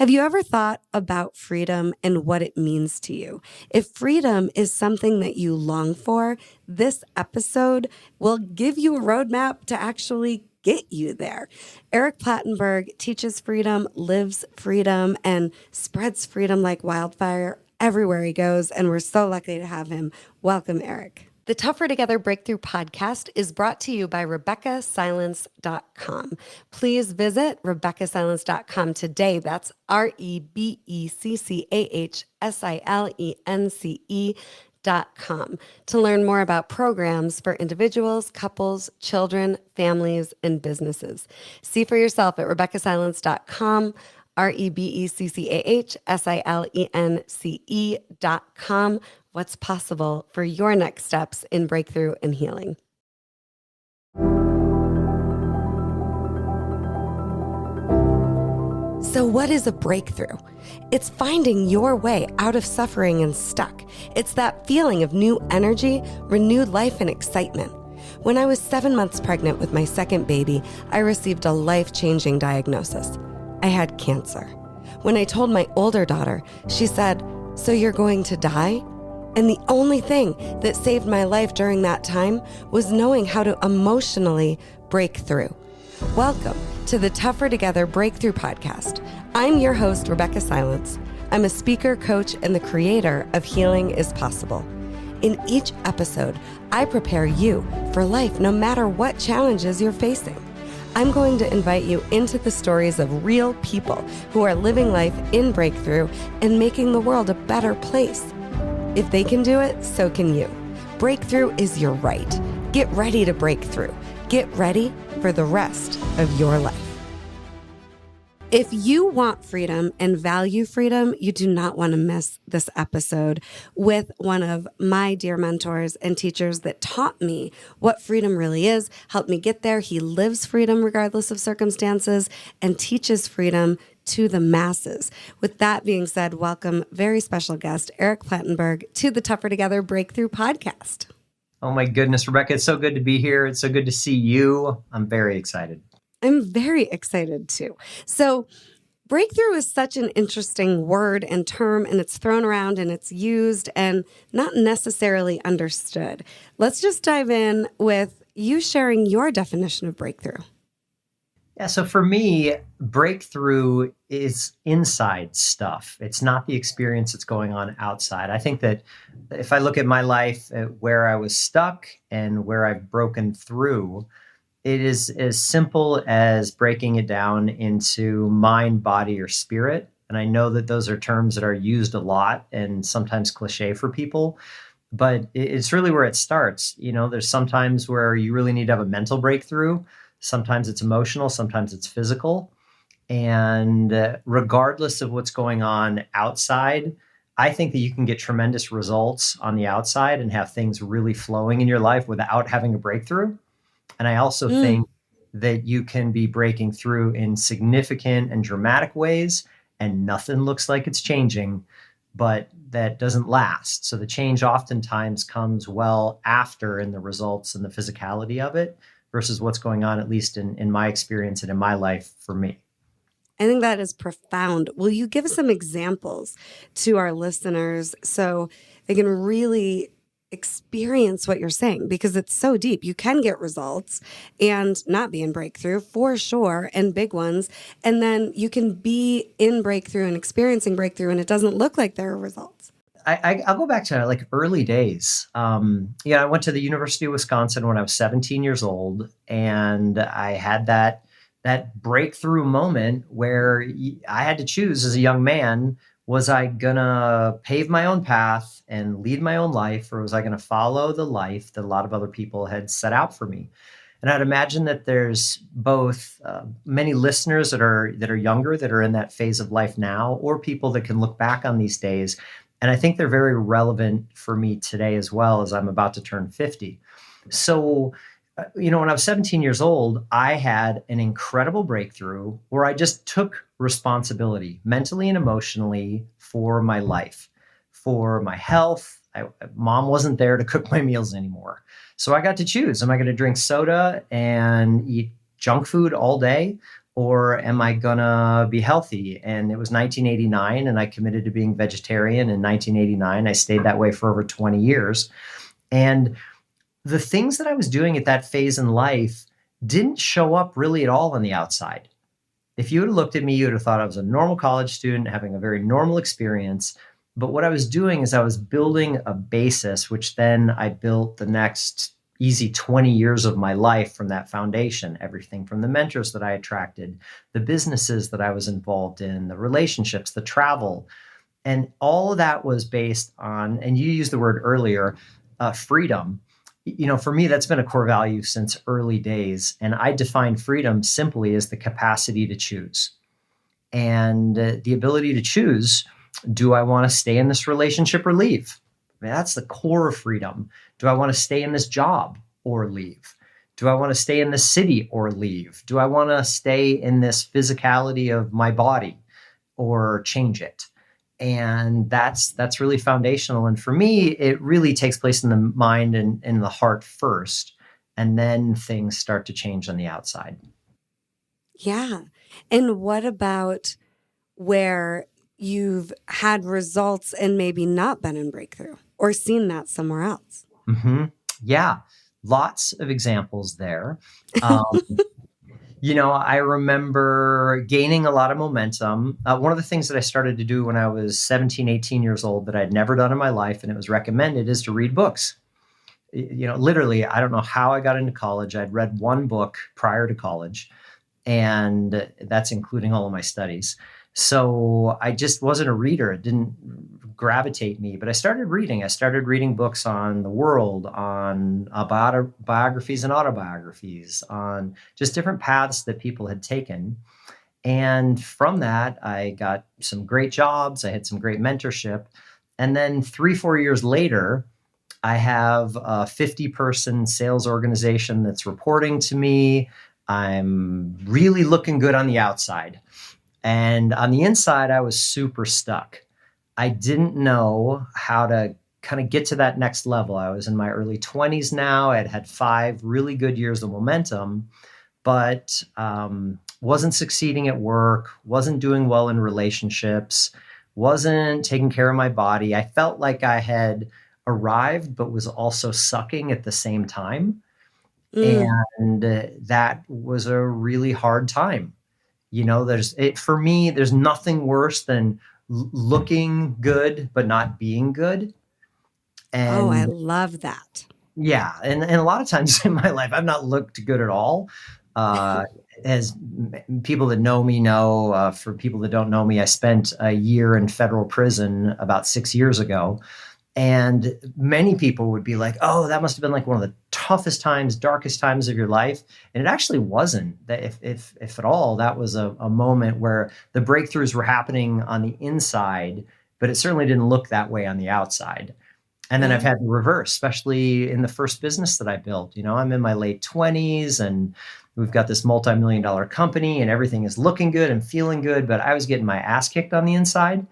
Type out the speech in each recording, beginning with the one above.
Have you ever thought about freedom and what it means to you? If freedom is something that you long for, this episode will give you a roadmap to actually get you there. Eric Plantenberg teaches freedom, lives freedom, and spreads freedom like wildfire everywhere he goes. And we're so lucky to have him. Welcome, Eric. The Tougher Together Breakthrough podcast is brought to you by RebeccaSilence.com. Please visit RebeccaSilence.com today. That's RebeccaSilence.com to learn more about programs for individuals, couples, children, families, and businesses. See for yourself at RebeccaSilence.com. RebeccaSilence.com. What's possible for your next steps in breakthrough and healing. So what is a breakthrough? It's finding your way out of suffering and stuck. It's that feeling of new energy, renewed life, and excitement. When I was 7 months pregnant with my second baby, I received a life-changing diagnosis. I had cancer. When I told my older daughter, she said, "So you're going to die?" And the only thing that saved my life during that time was knowing how to emotionally break through. Welcome to the Tougher Together Breakthrough podcast. I'm your host, Rebecca Silence. I'm a speaker, coach, and the creator of Healing is Possible. In each episode, I prepare you for life no matter what challenges you're facing. I'm going to invite you into the stories of real people who are living life in breakthrough and making the world a better place. If they can do it, so can you. Breakthrough is your right. Get ready to break through. Get ready for the rest of your life. If you want freedom and value freedom, you do not want to miss this episode with one of my dear mentors and teachers that taught me what freedom really is, helped me get there. He lives freedom regardless of circumstances and teaches freedom to the masses. With that being said, welcome very special guest, Eric Plantenberg, to the Tougher Together Breakthrough podcast. Oh my goodness, Rebecca, it's so good to be here. It's so good to see you. I'm very excited. I'm very excited too. So breakthrough is such an interesting word and term, and it's thrown around and it's used and not necessarily understood. Let's just dive in with you sharing your definition of breakthrough. Yeah, so for me, breakthrough is inside stuff. It's not the experience that's going on outside. I think that if I look at my life, where I was stuck and where I've broken through, it is as simple as breaking it down into mind, body, or spirit. And I know that those are terms that are used a lot and sometimes cliche for people, but it's really where it starts. You know, there's sometimes where you really need to have a mental breakthrough. Sometimes it's emotional, sometimes it's physical. And regardless of what's going on outside, I think that you can get tremendous results on the outside and have things really flowing in your life without having a breakthrough. And I also think that you can be breaking through in significant and dramatic ways, and nothing looks like it's changing, but that doesn't last. So the change oftentimes comes well after in the results and the physicality of it versus what's going on, at least in my experience and in my life for me. I think that is profound. Will you give some examples to our listeners so they can really experience what you're saying? Because it's so deep. You can get results and not be in breakthrough for sure, and big ones. And then you can be in breakthrough and experiencing breakthrough, and it doesn't look like there are results. I'll go back to like early days. I went to the University of Wisconsin when I was 17 years old, and I had that breakthrough moment where I had to choose as a young man, was I gonna pave my own path and lead my own life, or was I gonna follow the life that a lot of other people had set out for me? And I'd imagine that there's both many listeners that are younger, that are in that phase of life now, or people that can look back on these days. And I think they're very relevant for me today as well, as I'm about to turn 50. So, when I was 17 years old, I had an incredible breakthrough where I just took responsibility mentally and emotionally for my life, for my health. Mom wasn't there to cook my meals anymore. So I got to choose. Am I going to drink soda and eat junk food all day? or am I gonna be healthy? And it was 1989, and I committed to being vegetarian in 1989. I stayed that way for over 20 years. And the things that I was doing at that phase in life didn't show up really at all on the outside. If you had looked at me, you would have thought I was a normal college student having a very normal experience. But what I was doing is I was building a basis, which then I built the next easy 20 years of my life from that foundation. Everything from the mentors that I attracted, the businesses that I was involved in, the relationships, the travel. And all of that was based on, and you used the word earlier, freedom. For me, that's been a core value since early days. And I define freedom simply as the capacity to choose and the ability to choose. Do I want to stay in this relationship or leave? I mean, that's the core of freedom. Do I want to stay in this job or leave? Do I want to stay in this city or leave? Do I want to stay in this physicality of my body or change it? And that's really foundational. And for me, it really takes place in the mind and in the heart first, and then things start to change on the outside. Yeah. And what about where you've had results and maybe not been in breakthrough or seen that somewhere else? Mm-hmm. Yeah, lots of examples there. Um, I remember gaining a lot of momentum. One of the things that I started to do when I was 17, 18 years old that I'd never done in my life, and it was recommended, is to read books. Literally, I don't know how I got into college. I'd read one book prior to college, and that's including all of my studies. So I just wasn't a reader. It didn't gravitate me, but I started reading. I started reading books on the world, on biographies and autobiographies, on just different paths that people had taken. And from that, I got some great jobs. I had some great mentorship. And then 3-4 years later, I have a 50-person sales organization that's reporting to me. I'm really looking good on the outside. And on the inside, I was super stuck. I didn't know how to kind of get to that next level. I was in my early 20s now. I'd had 5 really good years of momentum, but wasn't succeeding at work, wasn't doing well in relationships, wasn't taking care of my body. I felt like I had arrived, but was also sucking at the same time. And that was a really hard time. For me, there's nothing worse than looking good, but not being good. And I love that. yeah. And a lot of times in my life, I've not looked good at all. As people that know me know, for people that don't know me, I spent a year in federal prison about 6 years ago. And many people would be like, oh, that must have been like one of the toughest times, darkest times of your life. And it actually wasn't. That if at all, that was a moment where the breakthroughs were happening on the inside, but it certainly didn't look that way on the outside. And then I've had the reverse, especially in the first business that I built. I'm in my late 20s and we've got this multi-million-dollar company and everything is looking good and feeling good, but I was getting my ass kicked on the inside.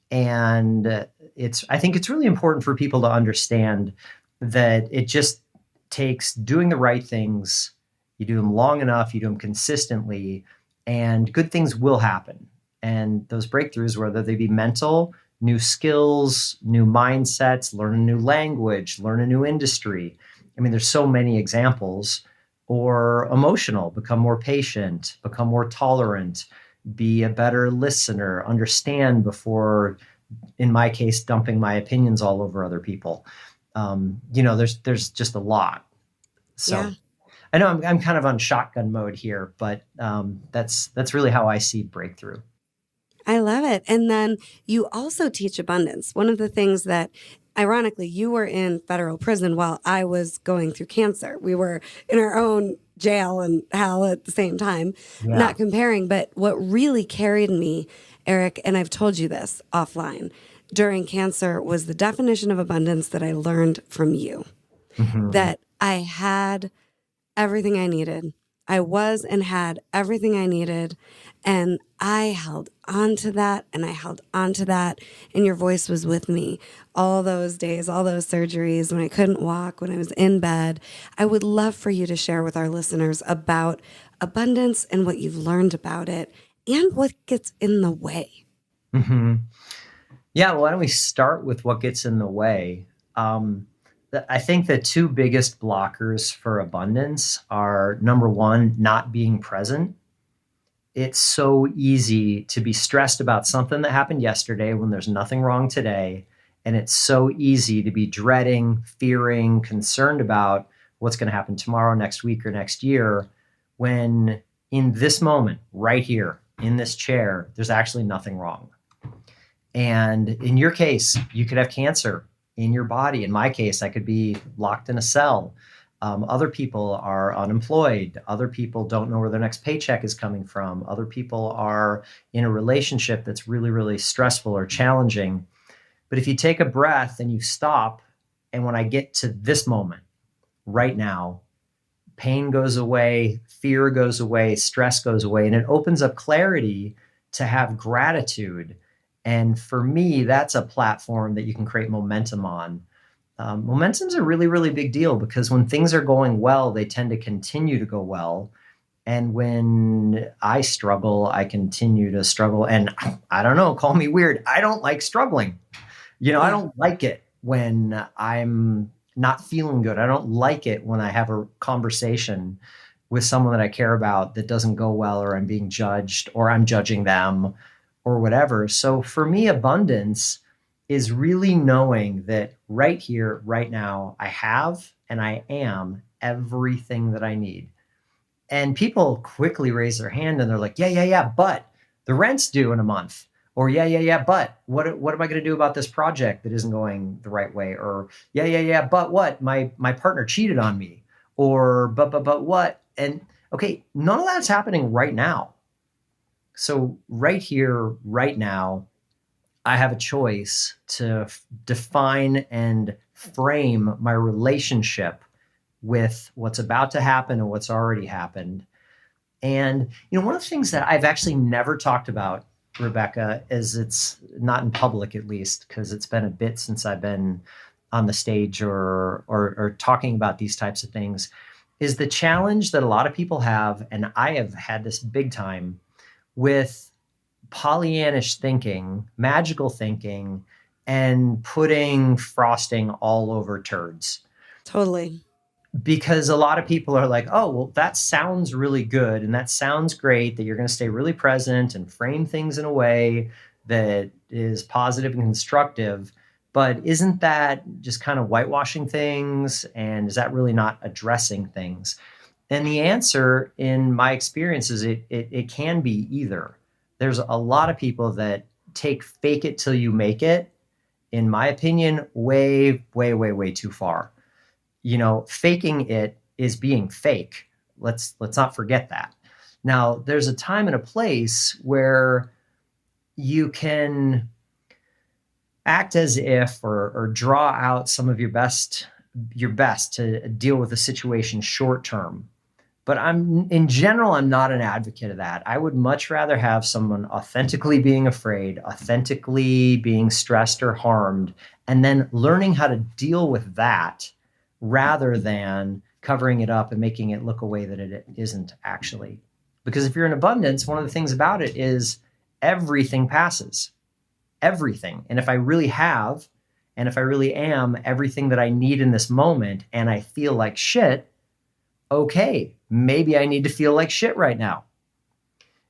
And I think it's really important for people to understand that it just takes doing the right things. You do them long enough, you do them consistently, and good things will happen. And those breakthroughs, whether they be mental, new skills, new mindsets, learn a new language, learn a new industry. I mean, there's so many examples. Or emotional, become more patient, become more tolerant, be a better listener, understand before, in my case, dumping my opinions all over other people. There's just a lot. So yeah. I know I'm kind of on shotgun mode here, but that's really how I see breakthrough. I love it. And then you also teach abundance. One of the things that, ironically, you were in federal prison while I was going through cancer. We were in our own jail and hell at the same time, not comparing. But what really carried me, Eric, and I've told you this offline, during cancer was the definition of abundance that I learned from you. Mm-hmm. That I had everything I needed. I was and had everything I needed. And I held on to that and I held on to that. And your voice was with me all those days, all those surgeries, when I couldn't walk, when I was in bed. I would love for you to share with our listeners about abundance and what you've learned about it and what gets in the way. Mm-hmm. Yeah, well, why don't we start with what gets in the way? I think the two biggest blockers for abundance are, number one, not being present. It's so easy to be stressed about something that happened yesterday when there's nothing wrong today. And it's so easy to be dreading, fearing, concerned about what's going to happen tomorrow, next week, or next year, when in this moment, right here, in this chair, there's actually nothing wrong. And in your case, you could have cancer in your body. In my case, I could be locked in a cell. Other people are unemployed. Other people don't know where their next paycheck is coming from. Other people are in a relationship that's really, really stressful or challenging. But if you take a breath and you stop, and when I get to this moment, right now, pain goes away, fear goes away, stress goes away, and it opens up clarity to have gratitude. And for me, that's a platform that you can create momentum on. Momentum's a really, really big deal because when things are going well, they tend to continue to go well. And when I struggle, I continue to struggle. And I don't know, call me weird. I don't like struggling. I don't like it when I'm not feeling good. I don't like it when I have a conversation with someone that I care about that doesn't go well, or I'm being judged, or I'm judging them, or whatever. So for me, abundance is really knowing that right here, right now, I have and I am everything that I need. And people quickly raise their hand and they're like, yeah, but the rent's due in a month. Or yeah, but what am I going to do about this project that isn't going the right way? Or yeah, but what? My partner cheated on me. Or but what? And okay, none of that's happening right now. So right here, right now, I have a choice to define and frame my relationship with what's about to happen and what's already happened. And, one of the things that I've actually never talked about, Rebecca, is, it's not in public, at least, because it's been a bit since I've been on the stage or talking about these types of things, is the challenge that a lot of people have, and I have had this big time, with Pollyannish thinking, magical thinking, and putting frosting all over turds. Totally. Because a lot of people are like, oh, well, that sounds really good. And that sounds great that you're going to stay really present and frame things in a way that is positive and constructive. But isn't that just kind of whitewashing things? And is that really not addressing things? And the answer, in my experience, is it can be either. There's a lot of people that take fake it till you make it, in my opinion, way, way, way, way too far. Faking it is being fake. Let's not forget that. Now, there's a time and a place where you can act as if or draw out some of your best to deal with the situation short term. But in general, I'm not an advocate of that. I would much rather have someone authentically being afraid, authentically being stressed or harmed, and then learning how to deal with that rather than covering it up and making it look a way that it isn't actually. Because if you're in abundance, one of the things about it is everything passes. Everything. And if I really have, and if I really am everything that I need in this moment, and I feel like shit, okay, maybe I need to feel like shit right now.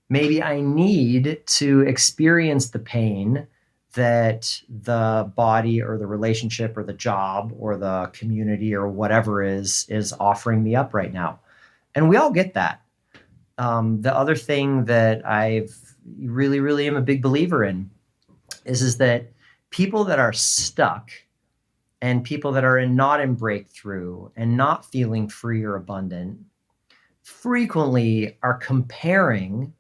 Maybe I need to experience the pain that the body or the relationship or the job or the community or whatever is offering me up right now. And we all get that. The other thing that I've really, really am a big believer in is that people that are stuck and people that are not in breakthrough and not feeling free or abundant frequently are comparing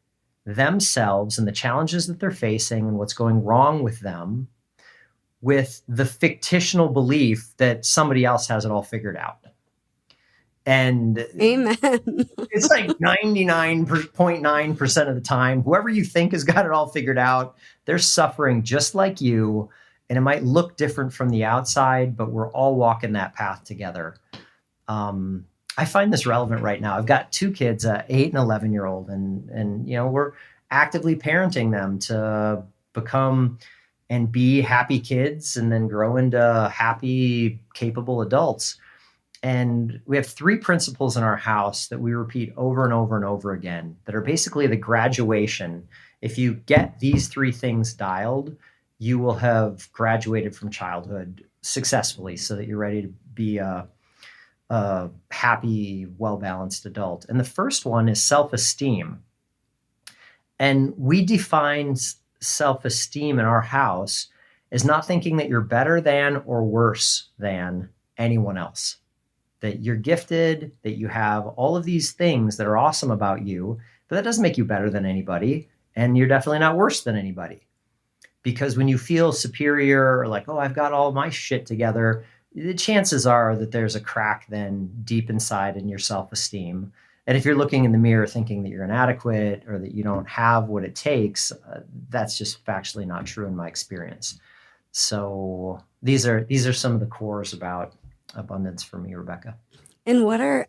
themselves and the challenges that they're facing and what's going wrong with them with the fictional belief that somebody else has it all figured out. And amen. It's like 99.9% of the time, whoever you think has got it all figured out, they're suffering just like you. And it might look different from the outside, but we're all walking that path together. I find this relevant right now. I've got two kids, 8 and 11-year-old, and we're actively parenting them to become and be happy kids and then grow into happy, capable adults. And we have three principles in our house that we repeat over and over and over again that are basically the graduation. If you get these three things dialed, you will have graduated from childhood successfully so that you're ready to be a happy, well-balanced adult. And the first one is self-esteem. And we define self-esteem in our house as not thinking that you're better than or worse than anyone else, that you're gifted, that you have all of these things that are awesome about you, but that doesn't make you better than anybody. And you're definitely not worse than anybody. Because when you feel superior or like, oh, I've got all my shit together, the chances are that there's a crack then deep inside in your self-esteem. And if you're looking in the mirror thinking that you're inadequate or that you don't have what it takes, that's just factually not true in my experience. So these are some of the cores about abundance for me, Rebecca. And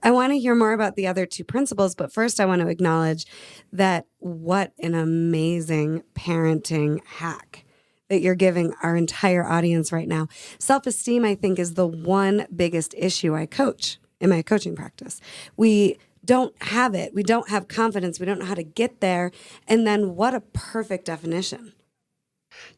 I want to hear more about the other two principles, but first I want to acknowledge that what an amazing parenting hack that you're giving our entire audience right now. Self-esteem, I think, is the one biggest issue I coach in my coaching practice. We don't have it. We don't have confidence. We don't know how to get there. And then what a perfect definition.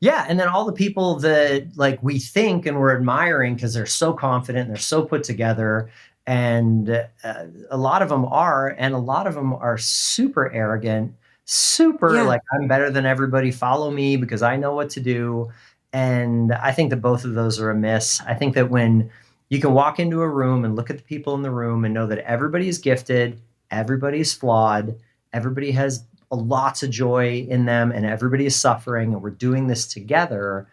Yeah. And then all the people that like we think and we're admiring because they're so confident, they're so put together. And a lot of them are, and a lot of them are super arrogant, super like, I'm better than everybody. Follow me because I know what to do. And I think that both of those are a miss. I think that when you can walk into a room and look at the people in the room and know that everybody is gifted, everybody's flawed, everybody has lots of joy in them, and everybody is suffering, and we're doing this together.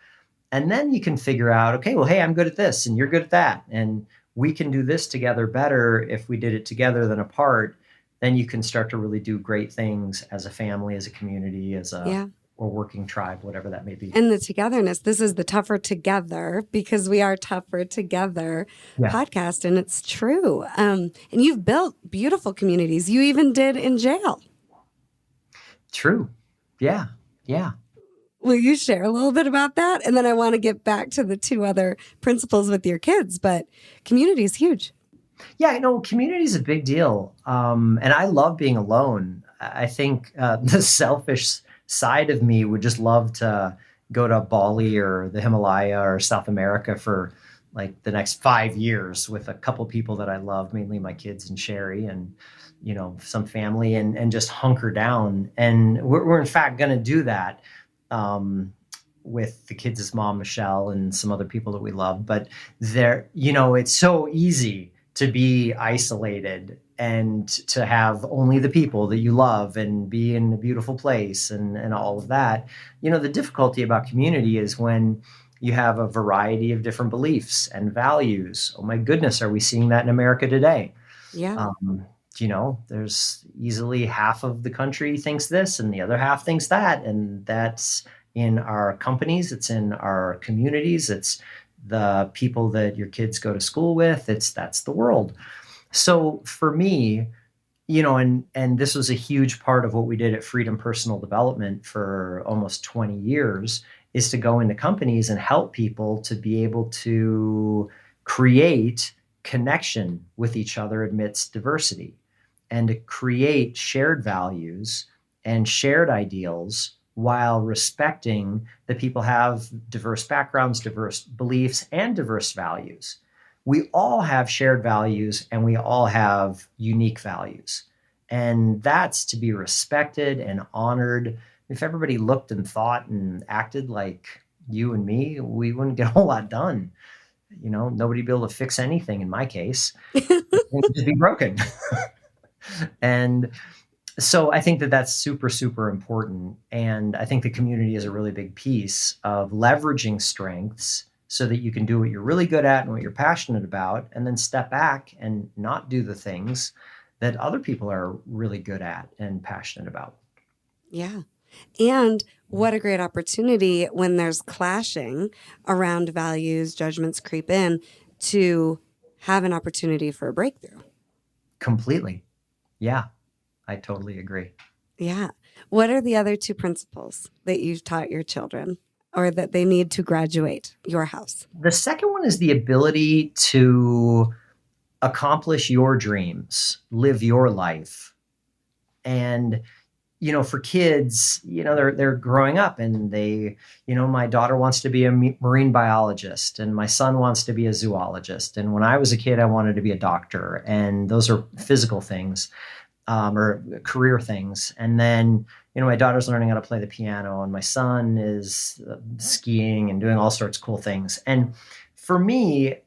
And then you can figure out, okay, well, hey, I'm good at this and you're good at that. And we can do this together better if we did it together than apart. Then you can start to really do great things as a family, as a community, as a or working tribe, whatever that may be. And the togetherness, this is the Tougher Together, because we are tougher together podcast. And it's true. And you've built beautiful communities. You even did in jail. True. Yeah. Yeah. Will you share a little bit about that? And then I want to get back to the two other principles with your kids, but community is huge. Yeah, community is a big deal. And I love being alone. I think the selfish side of me would just love to go to Bali or the Himalaya or South America for like the next 5 years with a couple people that I love, mainly my kids and Sherry and, some family and just hunker down. And we're in fact going to do that with the kids' mom, Michelle, and some other people that we love. But it's so easy to be isolated and to have only the people that you love and be in a beautiful place and all of that. The difficulty about community is when you have a variety of different beliefs and values. Oh my goodness, are we seeing that in America today? Yeah. There's easily half of the country thinks this and the other half thinks that. And that's in our companies, it's in our communities, it's the people that your kids go to school with, that's the world. So for me, and this was a huge part of what we did at Freedom Personal Development for almost 20 years, is to go into companies and help people to be able to create connection with each other amidst diversity and to create shared values and shared ideals while respecting that people have diverse backgrounds, diverse beliefs, and diverse values. We all have shared values and we all have unique values. And that's to be respected and honored. If everybody looked and thought and acted like you and me, we wouldn't get a whole lot done. Nobody would be able to fix anything in my case. It would just be broken. And so I think that that's super, super important. And I think the community is a really big piece of leveraging strengths so that you can do what you're really good at and what you're passionate about, and then step back and not do the things that other people are really good at and passionate about. Yeah. And what a great opportunity when there's clashing around values, judgments creep in, to have an opportunity for a breakthrough. Completely. Yeah, I totally agree. Yeah. What are the other two principles that you've taught your children or that they need to graduate your house? The second one is the ability to accomplish your dreams, live your life. And for kids, they're growing up and my daughter wants to be a marine biologist and my son wants to be a zoologist. And when I was a kid, I wanted to be a doctor. And those are physical things, or career things. And then, my daughter's learning how to play the piano and my son is skiing and doing all sorts of cool things. And for me,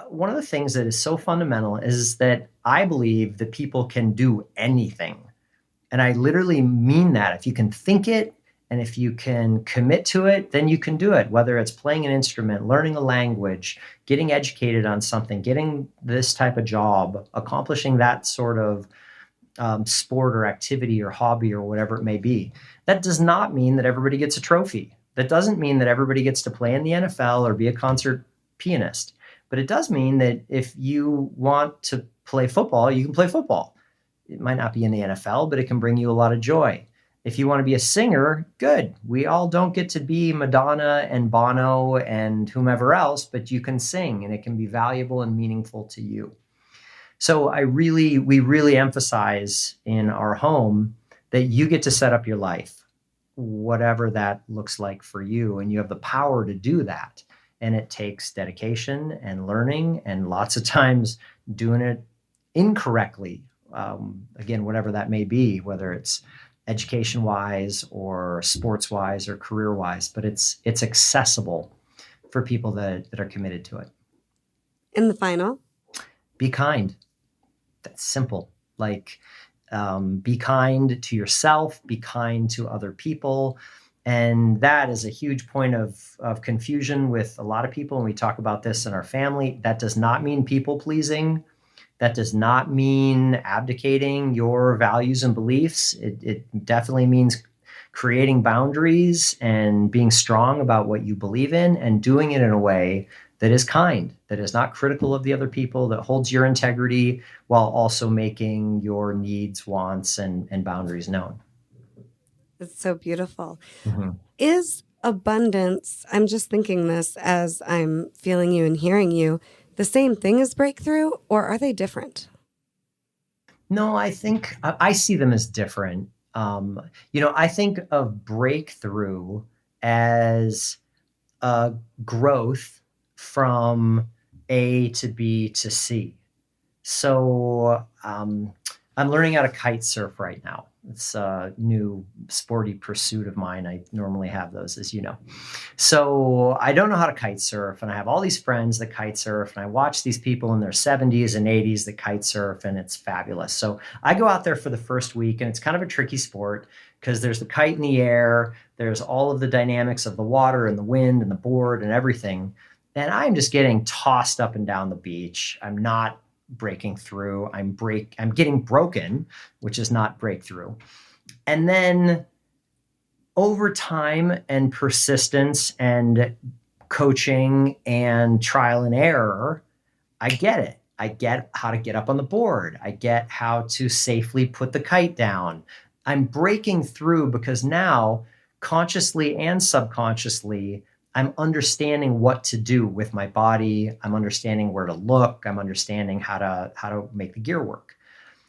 one of the things that is so fundamental is that I believe that people can do anything. And I literally mean that. If you can think it and if you can commit to it, then you can do it. Whether it's playing an instrument, learning a language, getting educated on something, getting this type of job, accomplishing that sort of sport or activity or hobby or whatever it may be. That does not mean that everybody gets a trophy. That doesn't mean that everybody gets to play in the NFL or be a concert pianist. But it does mean that if you want to play football, you can play football. It might not be in the NFL, but it can bring you a lot of joy. If you want to be a singer, good. We all don't get to be Madonna and Bono and whomever else, but you can sing and it can be valuable and meaningful to you. So we really emphasize in our home that you get to set up your life, whatever that looks like for you, and you have the power to do that. And it takes dedication and learning and lots of times doing it incorrectly. Again, whatever that may be, whether it's education wise or sports wise or career wise, but it's accessible for people that are committed to it. In the final, be kind. That's simple. Be kind to yourself, be kind to other people. And that is a huge point of confusion with a lot of people. And we talk about this in our family. That does not mean people pleasing. That does not mean abdicating your values and beliefs. It definitely means creating boundaries and being strong about what you believe in and doing it in a way that is kind, that is not critical of the other people, that holds your integrity while also making your needs, wants, and boundaries known. it's so beautiful. Mm-hmm. Is abundance, I'm just thinking this as I'm feeling you and hearing you, the same thing as breakthrough, or are they different? No, I think I see them as different. I think of breakthrough as growth from A to B to C. So I'm learning how to kite surf right now. It's a new sporty pursuit of mine. I normally have those, as you know. So I don't know how to kite surf, and I have all these friends that kite surf, and I watch these people in their 70s and 80s that kite surf, and it's fabulous. So I go out there for the first week, and it's kind of a tricky sport because there's the kite in the air, there's all of the dynamics of the water and the wind and the board and everything. And I'm just getting tossed up and down the beach. I'm not breaking through. I'm getting broken, which is not breakthrough. And then over time and persistence and coaching and trial and error, I get it. I get how to get up on the board. I get how to safely put the kite down. I'm breaking through because now, consciously and subconsciously, I'm understanding what to do with my body. I'm understanding where to look. I'm understanding how to make the gear work.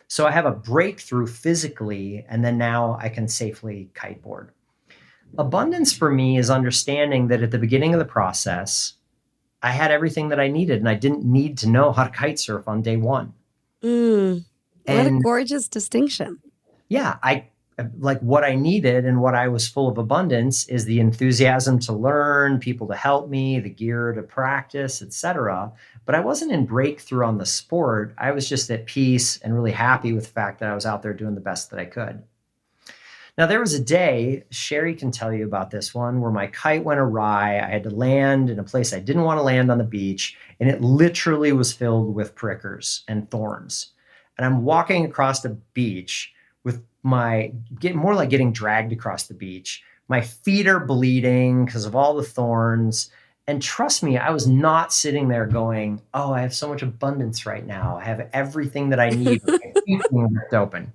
So I have a breakthrough physically, and then now I can safely kiteboard. Abundance for me is understanding that at the beginning of the process, I had everything that I needed, and I didn't need to know how to kite surf on day one. What a gorgeous distinction. Yeah, like what I needed and what I was full of abundance is the enthusiasm to learn, people to help me, the gear to practice, etc. But I wasn't in breakthrough on the sport. I was just at peace and really happy with the fact that I was out there doing the best that I could. Now, there was a day, Sherry can tell you about this one, where my kite went awry. I had to land in a place I didn't want to land on the beach, and it literally was filled with prickers and thorns. And I'm walking across the beach with more like getting dragged across the beach. My feet are bleeding because of all the thorns. And trust me, I was not sitting there going, oh, I have so much abundance right now. I have everything that I need. Ripped open.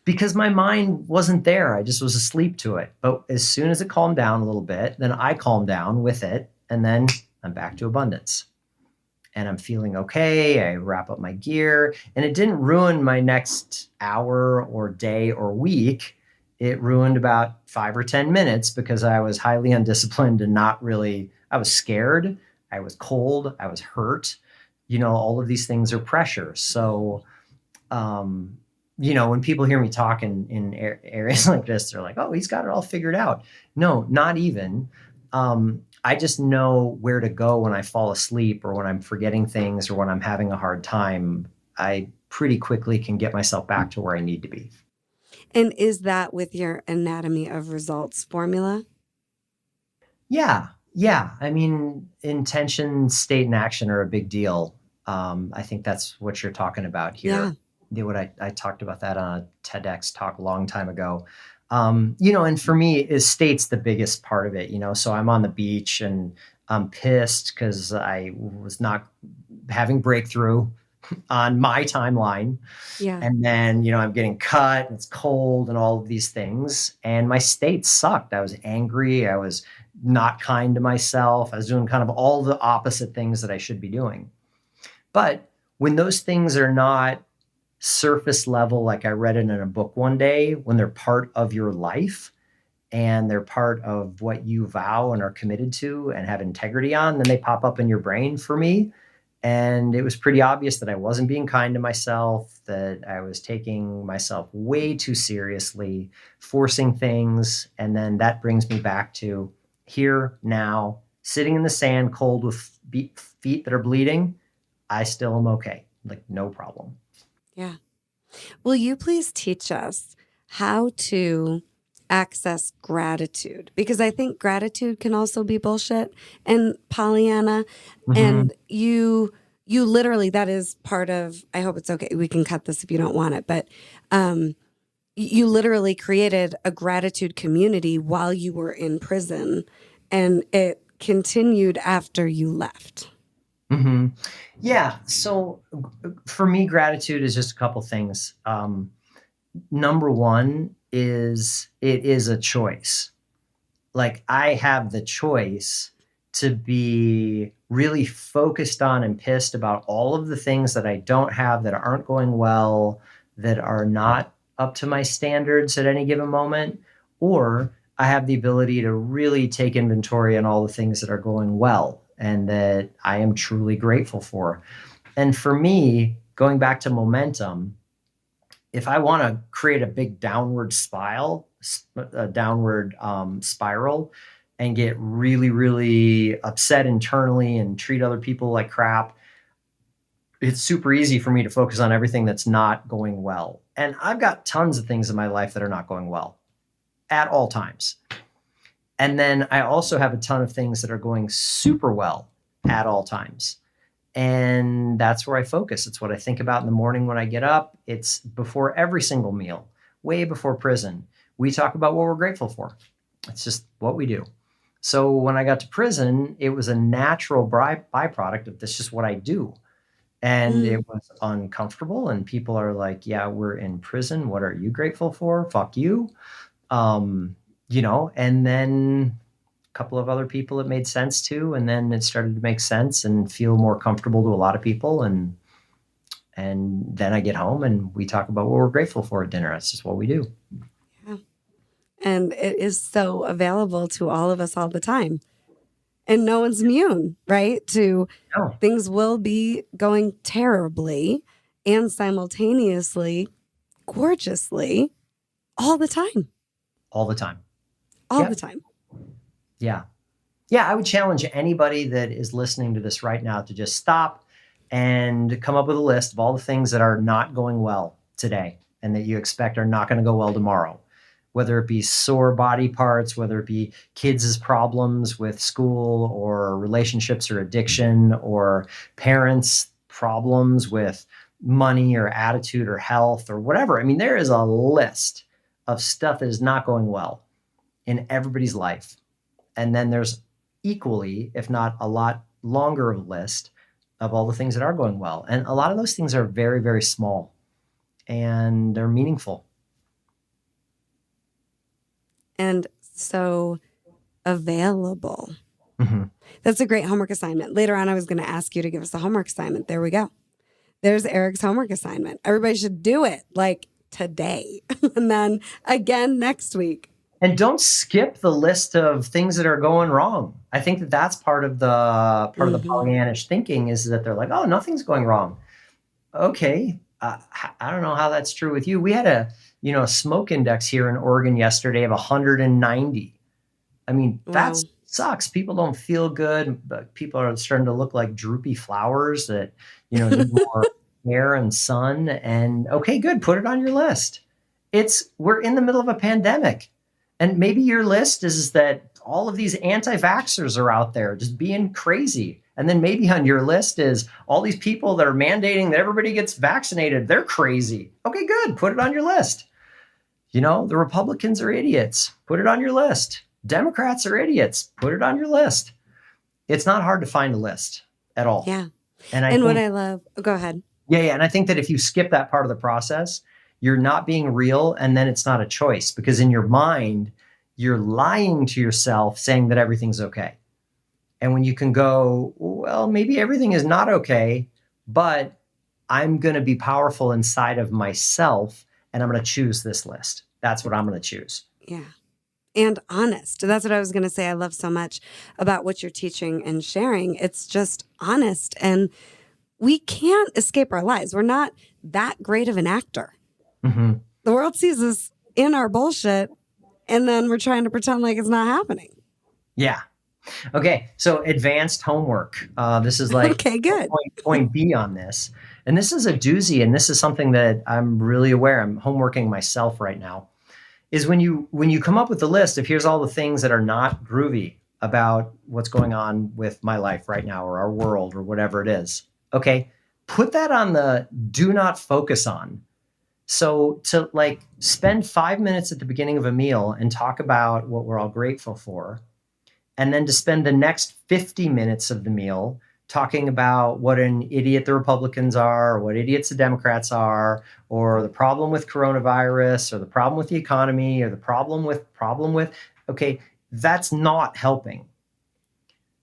Because my mind wasn't there. I just was asleep to it. But as soon as it calmed down a little bit, then I calmed down with it. And then I'm back to abundance. And I'm feeling okay. I wrap up my gear. And it didn't ruin my next hour or day or week. It ruined about 5 or 10 minutes because I was highly undisciplined and I was scared. I was cold. I was hurt. All of these things are pressure. So, when people hear me talk in areas like this, they're like, oh, he's got it all figured out. No, not even. I just know where to go when I fall asleep or when I'm forgetting things or when I'm having a hard time. I pretty quickly can get myself back to where I need to be. And is that with your anatomy of results formula? Yeah. Yeah. I mean, intention, state, and action are a big deal. I think that's what you're talking about here. Yeah. I talked about that on a TEDx talk a long time ago. And for me, state's the biggest part of it, so I'm on the beach and I'm pissed because I was not having breakthrough on my timeline. Yeah. And then, I'm getting cut and it's cold and all of these things. And my state sucked. I was angry. I was not kind to myself. I was doing kind of all the opposite things that I should be doing. But when those things are not surface level, like I read it in a book one day, when they're part of your life and they're part of what you vow and are committed to and have integrity on, then they pop up in your brain for me. And it was pretty obvious that I wasn't being kind to myself, that I was taking myself way too seriously, forcing things. And then that brings me back to here, now, sitting in the sand, cold with feet that are bleeding. I still am okay. Like, no problem. Yeah. Will you please teach us how to access gratitude? Because I think gratitude can also be bullshit and Pollyanna. Mm-hmm. And you literally, that is part of, I hope it's okay. We can cut this if you don't want it, but you literally created a gratitude community while you were in prison and it continued after you left. Mm-hmm. Yeah. So for me, gratitude is just a couple things. Number one is it is a choice. Like I have the choice to be really focused on and pissed about all of the things that I don't have, that aren't going well, that are not up to my standards at any given moment, or I have the ability to really take inventory on all the things that are going well and that I am truly grateful for. And for me, going back to momentum, if I want to create a big downward spiral and get really, really upset internally and treat other people like crap, it's super easy for me to focus on everything that's not going well. And I've got tons of things in my life that are not going well at all times. And then I also have a ton of things that are going super well at all times. And that's where I focus. It's what I think about in the morning when I get up. It's before every single meal, way before prison. We talk about what we're grateful for. It's just what we do. So when I got to prison, it was a natural byproduct of this, just what I do. And it was uncomfortable. And people are like, yeah, we're in prison. What are you grateful for? Fuck you. And then a couple of other people it made sense to, and then it started to make sense and feel more comfortable to a lot of people. And then I get home and we talk about what we're grateful for at dinner. That's just what we do. Yeah. And it is so available to all of us all the time. And no one's immune, right? Things will be going terribly and simultaneously, gorgeously, all the time. All the time. All the time. Yeah. Yeah, I would challenge anybody that is listening to this right now to just stop and come up with a list of all the things that are not going well today and that you expect are not going to go well tomorrow. Whether it be sore body parts, whether it be kids' problems with school or relationships or addiction, or parents' problems with money or attitude or health or whatever. I mean, there is a list of stuff that is not going well in everybody's life. And then there's equally, if not a lot longer of a list of all the things that are going well. And a lot of those things are very, very small and they're meaningful. And so available. Mm-hmm. That's a great homework assignment. Later on, I was going to ask you to give us a homework assignment. There we go. There's Eric's homework assignment. Everybody should do it like today and then again next week. And don't skip the list of things that are going wrong. I think that that's part of the Pollyannish thinking is that they're like, oh, nothing's going wrong. Okay. I don't know how that's true with you. We had a smoke index here in Oregon yesterday of 190. I mean, that sucks. People don't feel good, but people are starting to look like droopy flowers that, need more air and sun. And okay, good. Put it on your list. We're in the middle of a pandemic. And maybe your list is that all of these anti-vaxxers are out there just being crazy. And then maybe on your list is all these people that are mandating that everybody gets vaccinated. They're crazy. Okay, good. Put it on your list. The Republicans are idiots. Put it on your list. Democrats are idiots. Put it on your list. It's not hard to find a list at all. Yeah. What I love, go ahead. Yeah. And I think that if you skip that part of the process, you're not being real. And then it's not a choice because in your mind, you're lying to yourself saying that everything's okay. And when you can go, well, maybe everything is not okay, but I'm going to be powerful inside of myself and I'm going to choose this list. That's what I'm going to choose. Yeah. And honest. That's what I was going to say. I love so much about what you're teaching and sharing. It's just honest. And we can't escape our lives. We're not that great of an actor. Mm-hmm. The world sees us in our bullshit, and then we're trying to pretend like it's not happening. Yeah. Okay. So advanced homework. This is like okay, good. Point B on this. And this is a doozy. And this is something that I'm really aware. I'm homeworking myself right now. Is when you come up with the list of here's all the things that are not groovy about what's going on with my life right now or our world or whatever it is. Okay. Put that on the do not focus on. So to spend 5 minutes at the beginning of a meal and talk about what we're all grateful for, and then to spend the next 50 minutes of the meal talking about what an idiot the Republicans are, or what idiots the Democrats are, or the problem with coronavirus, or the problem with the economy, or the problem with, okay, that's not helping.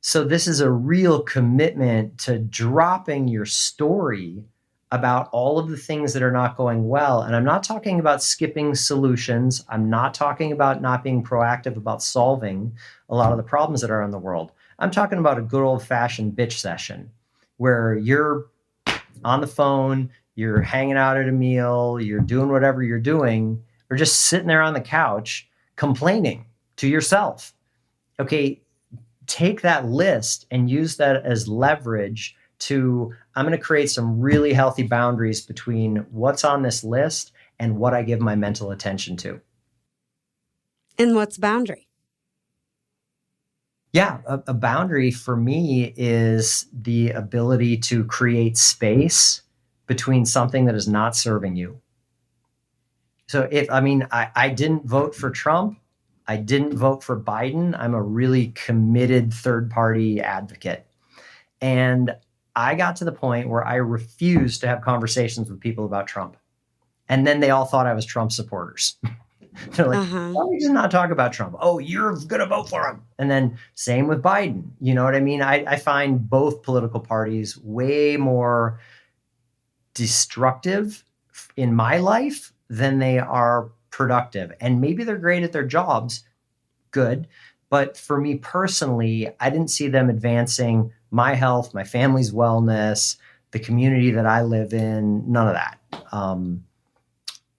So this is a real commitment to dropping your story about all of the things that are not going well. And I'm not talking about skipping solutions. I'm not talking about not being proactive about solving a lot of the problems that are in the world. I'm talking about a good old-fashioned bitch session where you're on the phone, you're hanging out at a meal, you're doing whatever you're doing, or just sitting there on the couch complaining to yourself. Okay, take that list and use that as leverage to, I'm going to create some really healthy boundaries between what's on this list and what I give my mental attention to. And what's boundary? Yeah, a boundary for me is the ability to create space between something that is not serving you. So I didn't vote for Trump. I didn't vote for Biden. I'm a really committed third-party advocate. And I got to the point where I refused to have conversations with people about Trump. And then they all thought I was Trump supporters. They're like, why don't we just not talk about Trump? Oh, you're going to vote for him. And then same with Biden. You know what I mean? I find both political parties way more destructive in my life than they are productive. And maybe they're great at their jobs. Good. But for me personally, I didn't see them advancing my health, my family's wellness, the community that I live in, none of that.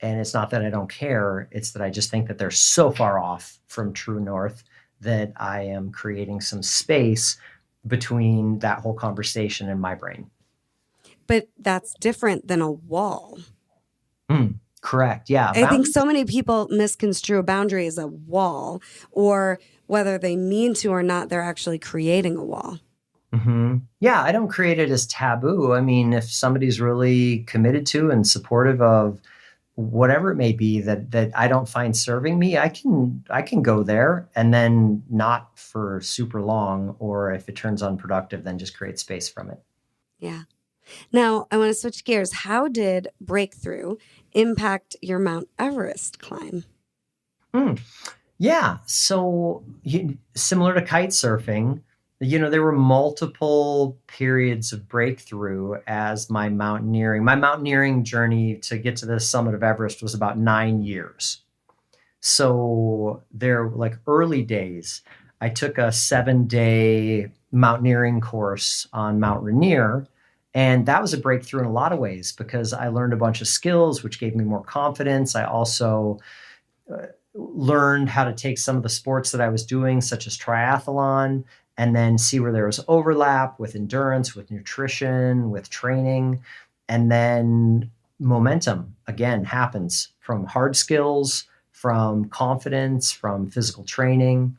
And it's not that I don't care. It's that I just think that they're so far off from true north that I am creating some space between that whole conversation and my brain. But that's different than a wall. Correct. Yeah. I think so many people misconstrue a boundary as a wall, or whether they mean to or not, they're actually creating a wall. Mm-hmm. Yeah, I don't create it as taboo. I mean, if somebody's really committed to and supportive of whatever it may be that I don't find serving me, I can go there and then not for super long, or if it turns unproductive, then just create space from it. Yeah. Now, I want to switch gears. How did breakthrough impact your Mount Everest climb? Hmm. Yeah. So similar to kite surfing, there were multiple periods of breakthrough as my mountaineering journey to get to the summit of Everest was about 9 years. So there, like early days, I took a 7-day mountaineering course on Mount Rainier. And that was a breakthrough in a lot of ways because I learned a bunch of skills, which gave me more confidence. I also learned how to take some of the sports that I was doing, such as triathlon, and then see where there was overlap with endurance, with nutrition, with training. And then momentum again happens from hard skills, from confidence, from physical training,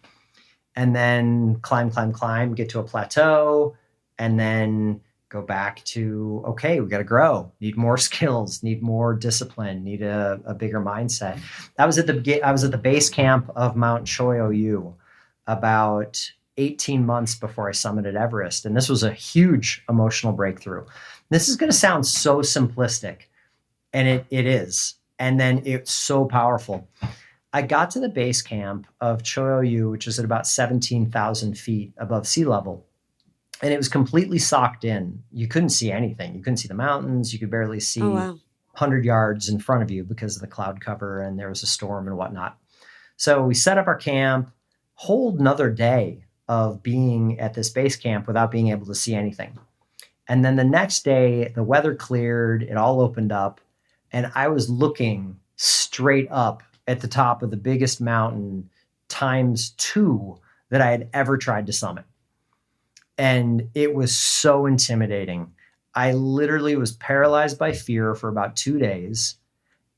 and then climb, get to a plateau, and then go back to, okay, we got to grow, need more skills, need more discipline, need a bigger mindset. I was at the base camp of Mount Choyoyu about 18 months before I summited Everest. And this was a huge emotional breakthrough. This is going to sound so simplistic, and it is. And then it's so powerful. I got to the base camp of Choyoyu, which is at about 17,000 feet above sea level. And it was completely socked in. You couldn't see anything. You couldn't see the mountains. You could barely see Oh, wow. 100 yards in front of you because of the cloud cover, and there was a storm and whatnot. So we set up our camp, whole another day of being at this base camp without being able to see anything. And then the next day, the weather cleared, it all opened up, and I was looking straight up at the top of the biggest mountain times 2 that I had ever tried to summit. And it was so intimidating. I literally was paralyzed by fear for about 2 days.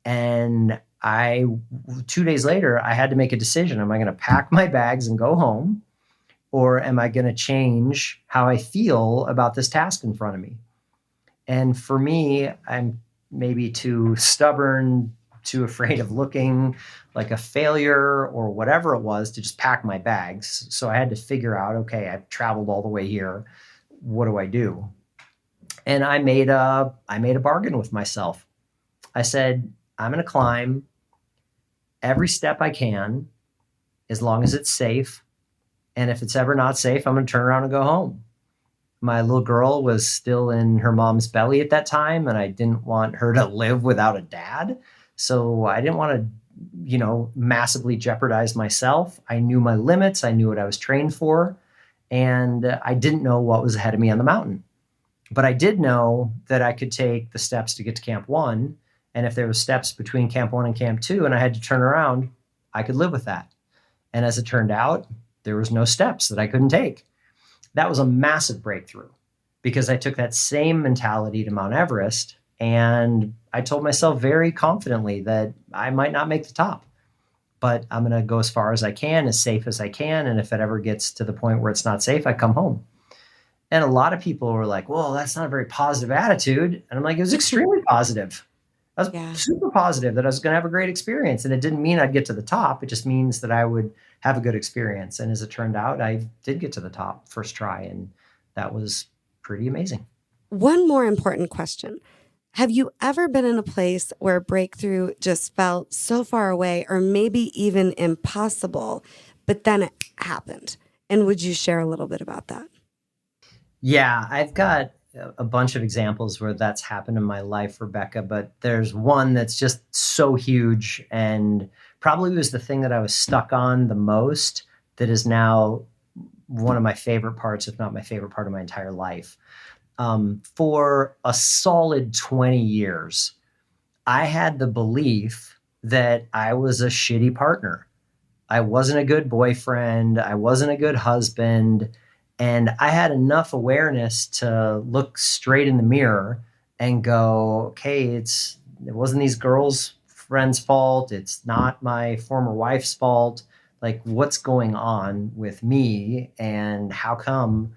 And 2 days later, I had to make a decision. Am I going to pack my bags and go home? Or am I going to change how I feel about this task in front of me? And for me, I'm maybe too stubborn, too afraid of looking like a failure or whatever it was to just pack my bags. So I had to figure out, okay, I've traveled all the way here. What do I do? And I made a bargain with myself. I said, I'm going to climb every step I can as long as it's safe. And if it's ever not safe, I'm going to turn around and go home. My little girl was still in her mom's belly at that time, and I didn't want her to live without a dad. So I didn't want to, massively jeopardize myself. I knew my limits. I knew what I was trained for. And I didn't know what was ahead of me on the mountain. But I did know that I could take the steps to get to Camp 1. And if there were steps between Camp 1 and Camp 2 and I had to turn around, I could live with that. And as it turned out, there was no steps that I couldn't take. That was a massive breakthrough because I took that same mentality to Mount Everest, and I told myself very confidently that I might not make the top, but I'm going to go as far as I can, as safe as I can. And if it ever gets to the point where it's not safe, I come home. And a lot of people were like, well, that's not a very positive attitude. And I'm like, it was extremely positive. I was super positive that I was going to have a great experience. And it didn't mean I'd get to the top. It just means that I would have a good experience. And as it turned out, I did get to the top first try. And that was pretty amazing. One more important question. Have you ever been in a place where breakthrough just felt so far away or maybe even impossible, but then it happened? And would you share a little bit about that? Yeah, I've got a bunch of examples where that's happened in my life, Rebecca, but there's one that's just so huge and probably was the thing that I was stuck on the most that is now one of my favorite parts, if not my favorite part of my entire life. For a solid 20 years, I had the belief that I was a shitty partner. I wasn't a good boyfriend. I wasn't a good husband. And I had enough awareness to look straight in the mirror and go, okay, it wasn't these girls' friends' fault. It's not my former wife's fault. Like, what's going on with me, and how come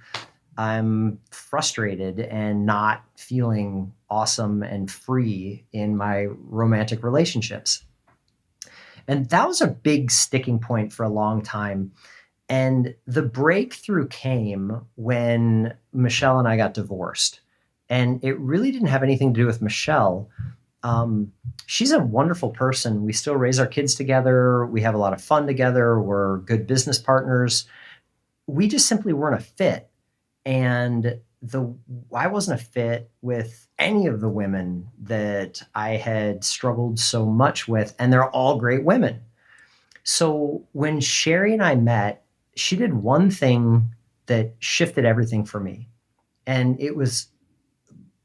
I'm frustrated and not feeling awesome and free in my romantic relationships. And that was a big sticking point for a long time. And the breakthrough came when Michelle and I got divorced. And it really didn't have anything to do with Michelle. She's a wonderful person. We still raise our kids together. We have a lot of fun together. We're good business partners. We just simply weren't a fit. And I wasn't a fit with any of the women that I had struggled so much with. And they're all great women. So when Sherry and I met, she did one thing that shifted everything for me. And it was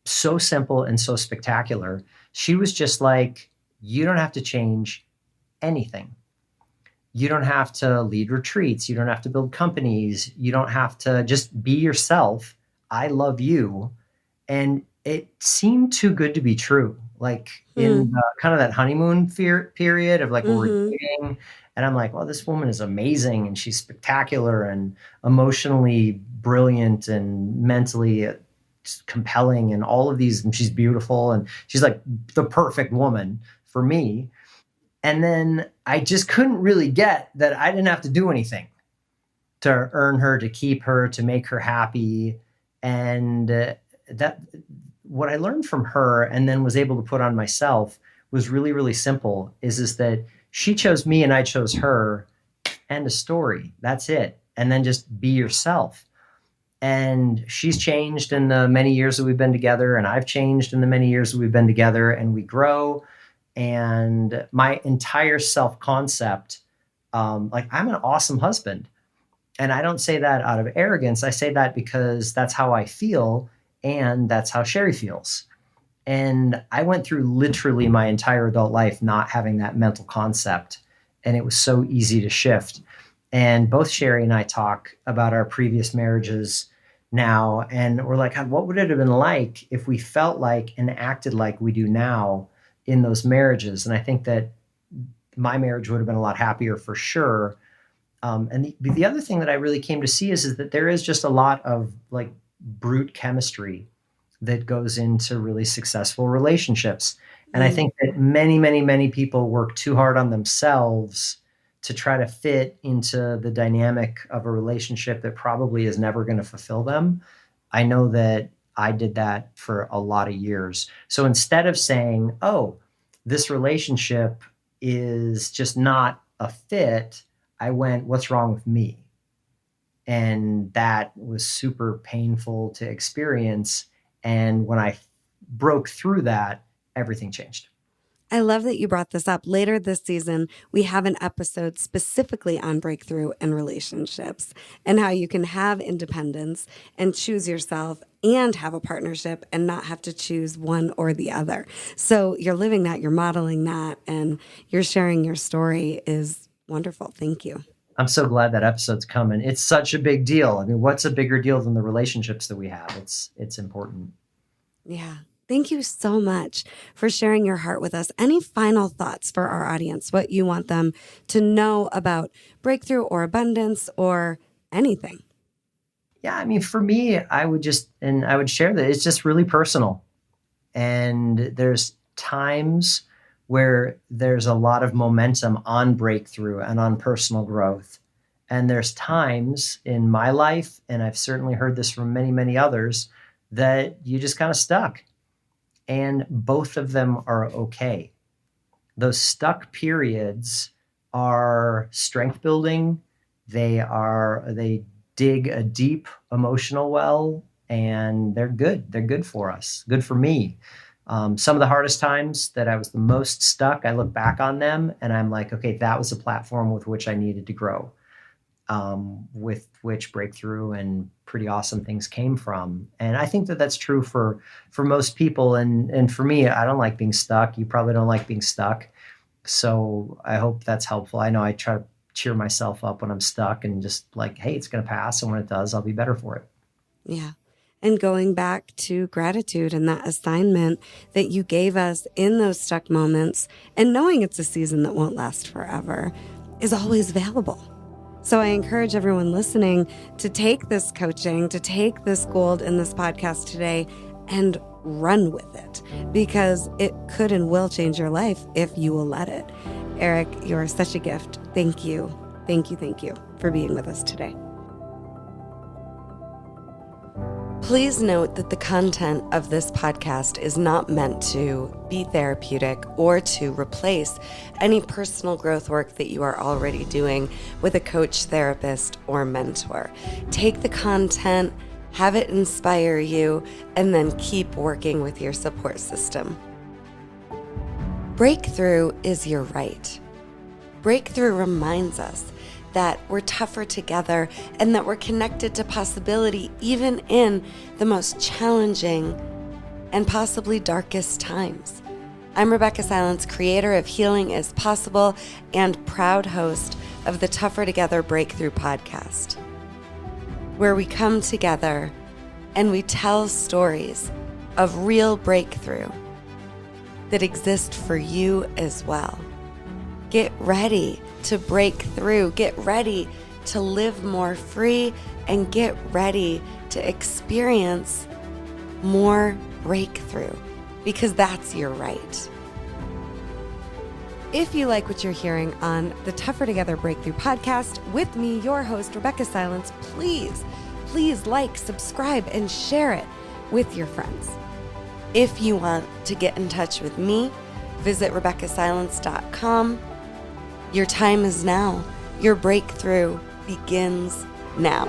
so simple and so spectacular. She was just like, you don't have to change anything. You don't have to lead retreats. You don't have to build companies. You don't have to just be yourself. I love you. And it seemed too good to be true. Like in kind of that honeymoon period of like, we're dating. And I'm like, well, this woman is amazing. And she's spectacular and emotionally brilliant and mentally compelling and all of these. And she's beautiful. And she's like the perfect woman for me. And then I just couldn't really get that I didn't have to do anything to earn her, to keep her, to make her happy. And that what I learned from her and then was able to put on myself was really, really simple, is that she chose me and I chose her. End of story. That's it. And then just be yourself. And she's changed in the many years that we've been together. And I've changed in the many years that we've been together, and we grow. And my entire self-concept, like I'm an awesome husband. And I don't say that out of arrogance. I say that because that's how I feel. And that's how Sherry feels. And I went through literally my entire adult life not having that mental concept. And it was so easy to shift. And both Sherry and I talk about our previous marriages now. And we're like, what would it have been like if we felt like and acted like we do now in those marriages? And I think that my marriage would have been a lot happier for sure. And the other thing that I really came to see is that there is just a lot of like brute chemistry that goes into really successful relationships. And I think that many, many, many people work too hard on themselves to try to fit into the dynamic of a relationship that probably is never going to fulfill them. I know that I did that for a lot of years. So instead of saying, oh, this relationship is just not a fit, I went, what's wrong with me? And that was super painful to experience. And when I broke through that, everything changed. I love that you brought this up. Later this season, we have an episode specifically on breakthrough and relationships and how you can have independence and choose yourself and have a partnership and not have to choose one or the other. So you're living that, you're modeling that, and you're sharing your story is wonderful. Thank you. I'm so glad that episode's coming. It's such a big deal. I mean, what's a bigger deal than the relationships that we have? It's important. Yeah. Thank you so much for sharing your heart with us. Any final thoughts for our audience, what you want them to know about breakthrough or abundance or anything? Yeah, I mean, for me, I would share that it's just really personal. And there's times where there's a lot of momentum on breakthrough and on personal growth. And there's times in my life, and I've certainly heard this from many, many others, that you just kind of stuck. And both of them are okay. Those stuck periods are strength building. They dig a deep emotional well, and they're good. They're good for us, good for me. Some of the hardest times that I was the most stuck, I look back on them and I'm like, okay, that was a platform with which I needed to grow, with which breakthrough and pretty awesome things came from. And I think that that's true for most people. And for me, I don't like being stuck. You probably don't like being stuck. So I hope that's helpful. I know I try to cheer myself up when I'm stuck and just like, hey, it's going to pass. And when it does, I'll be better for it. Yeah. And going back to gratitude and that assignment that you gave us in those stuck moments and knowing it's a season that won't last forever is always available. So I encourage everyone listening to take this coaching, to take this gold in this podcast today and run with it, because it could and will change your life if you will let it. Eric, you're such a gift. Thank you. Thank you. Thank you for being with us today. Please note that the content of this podcast is not meant to be therapeutic or to replace any personal growth work that you are already doing with a coach, therapist, or mentor. Take the content, have it inspire you, and then keep working with your support system. Breakthrough is your right. Breakthrough reminds us that we're tougher together and that we're connected to possibility even in the most challenging and possibly darkest times. I'm Rebecca Silence, creator of Healing is Possible and proud host of the Tougher Together Breakthrough podcast, where we come together and we tell stories of real breakthrough that exist for you as well. Get ready to break through. Get ready to live more free and get ready to experience more breakthrough, because that's your right. If you like what you're hearing on the Tougher Together Breakthrough podcast with me, your host, Rebecca Silence, please like, subscribe, and share it with your friends. If you want to get in touch with me, visit RebeccaSilence.com. Your time is now. Your breakthrough begins now.